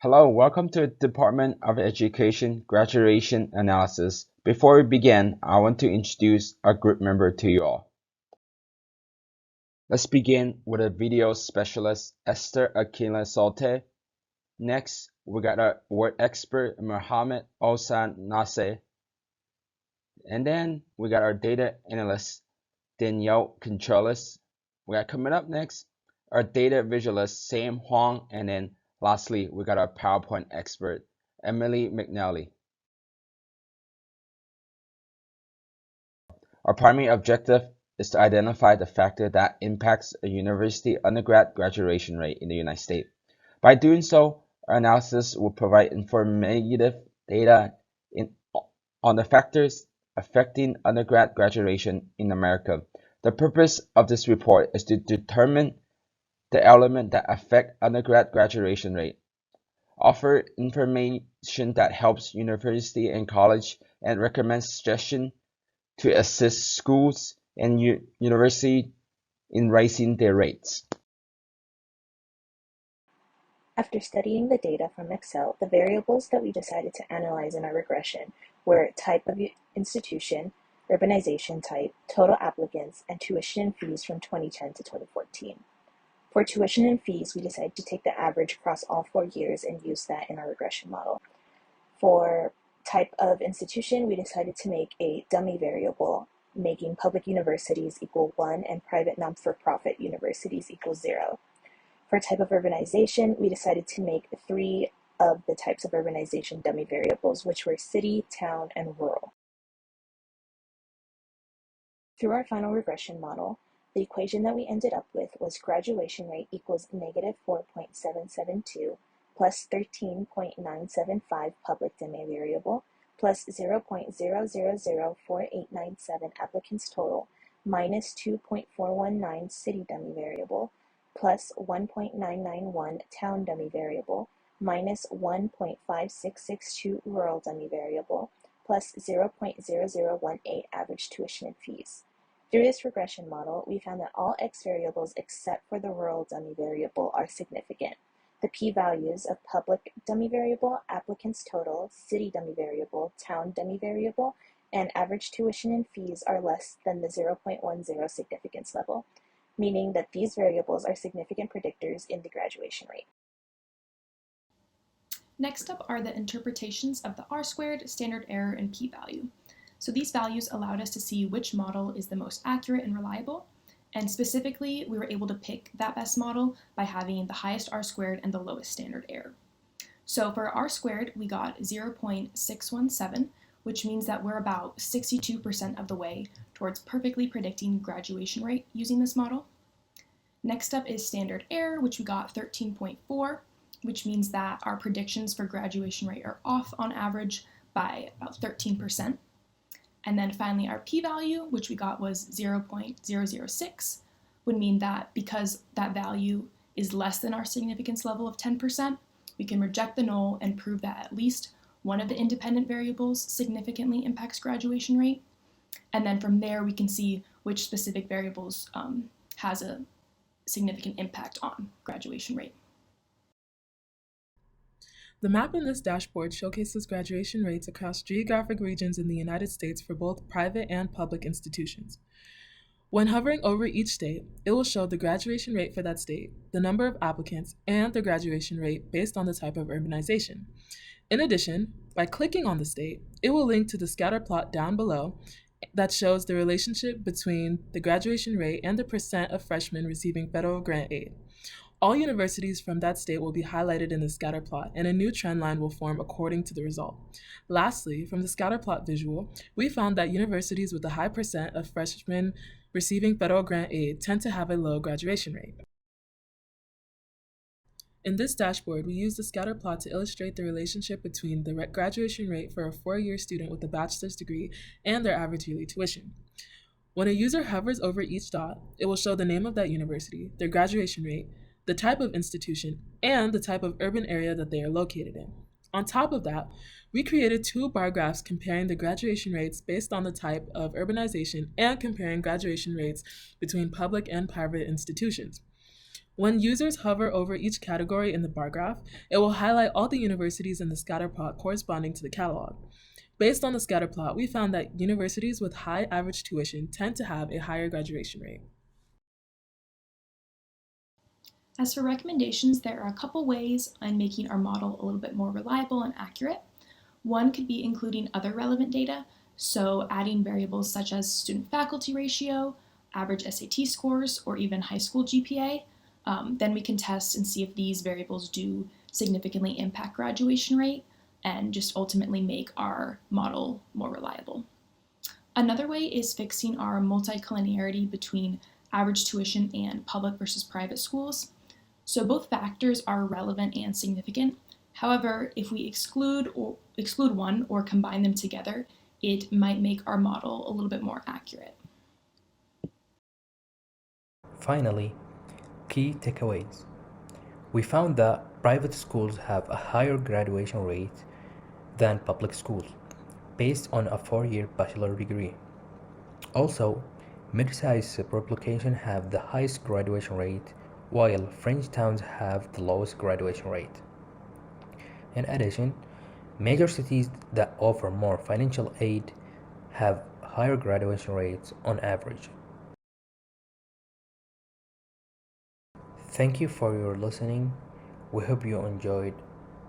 Hello, welcome to the Department of Education Graduation Analysis. Before we begin, I want to introduce our group member to you all. Let's begin with a video specialist, Esther Akila Solte. Next, we got our word expert, Mohammed Osan Nase. And then we got our data analyst, Danielle Controlis. We got coming up next, our data visualist, Sam Huang. And then lastly, we got our PowerPoint expert, Emily McNally. Our primary objective is to identify the factor that impacts a university undergrad graduation rate in the United States. By doing so, our analysis will provide informative data on the factors affecting undergrad graduation in America. The purpose of this report is to determine the elements that affect undergrad graduation rate, offer information that helps university and college, and recommend suggestions to assist schools and universities in raising their rates. After studying the data from Excel, the variables that we decided to analyze in our regression were type of institution, urbanization type, total applicants, and tuition and fees from 2010 to 2014. For tuition and fees, we decided to take the average across all 4 years and use that in our regression model. For type of institution, we decided to make a dummy variable, making public universities equal 1 and private non-for-profit universities equal 0. For type of urbanization, we decided to make 3 of the types of urbanization dummy variables, which were city, town, and rural. Through our final regression model, the equation that we ended up with was graduation rate equals negative 4.772 plus 13.975 public dummy variable plus 0.0004897 applicants total minus 2.419 city dummy variable plus 1.991 town dummy variable minus 1.5662 rural dummy variable plus 0.0018 average tuition and fees. Through this regression model, we found that all x variables except for the rural dummy variable are significant. The p-values of public dummy variable, applicants total, city dummy variable, town dummy variable, and average tuition and fees are less than the 0.10 significance level, meaning that these variables are significant predictors in the graduation rate. Next up are the interpretations of the R-squared, standard error, and p-value. So these values allowed us to see which model is the most accurate and reliable, and specifically, we were able to pick that best model by having the highest R-squared and the lowest standard error. So for R-squared, we got 0.617, which means that we're about 62% of the way towards perfectly predicting graduation rate using this model. Next up is standard error, which we got 13.4, which means that our predictions for graduation rate are off on average by about 13%. And then finally, our p-value, which we got was 0.006, would mean that because that value is less than our significance level of 10%, we can reject the null and prove that at least one of the independent variables significantly impacts graduation rate. And then from there, we can see which specific variables has a significant impact on graduation rate. The map in this dashboard showcases graduation rates across geographic regions in the United States for both private and public institutions. When hovering over each state, it will show the graduation rate for that state, the number of applicants, and the graduation rate based on the type of urbanization. In addition, by clicking on the state, it will link to the scatter plot down below that shows the relationship between the graduation rate and the percent of freshmen receiving federal grant aid. All universities from that state will be highlighted in the scatter plot, and a new trend line will form according to the result. Lastly, from the scatter plot visual, we found that universities with a high percent of freshmen receiving federal grant aid tend to have a low graduation rate. In this dashboard, we use the scatter plot to illustrate the relationship between the graduation rate for a 4-year student with a bachelor's degree and their average yearly tuition. When a user hovers over each dot, it will show the name of that university, their graduation rate, the type of institution, and the type of urban area that they are located in. On top of that, we created 2 bar graphs comparing the graduation rates based on the type of urbanization and comparing graduation rates between public and private institutions. When users hover over each category in the bar graph, it will highlight all the universities in the scatter plot corresponding to the catalog. Based on the scatter plot, we found that universities with high average tuition tend to have a higher graduation rate. As for recommendations, there are a couple ways on making our model a little bit more reliable and accurate. One could be including other relevant data, so adding variables such as student-faculty ratio, average SAT scores, or even high school GPA. Then we can test and see if these variables do significantly impact graduation rate and just ultimately make our model more reliable. Another way is fixing our multicollinearity between average tuition and public versus private schools. So both factors are relevant and significant. However, if we exclude one or combine them together, it might make our model a little bit more accurate. Finally, key takeaways. We found that private schools have a higher graduation rate than public schools, based on a 4-year bachelor degree. Also, mid-sized suburb locations have the highest graduation rate, while fringe towns have the lowest graduation rate. In addition, major cities that offer more financial aid have higher graduation rates on average. Thank you for your listening. We hope you enjoyed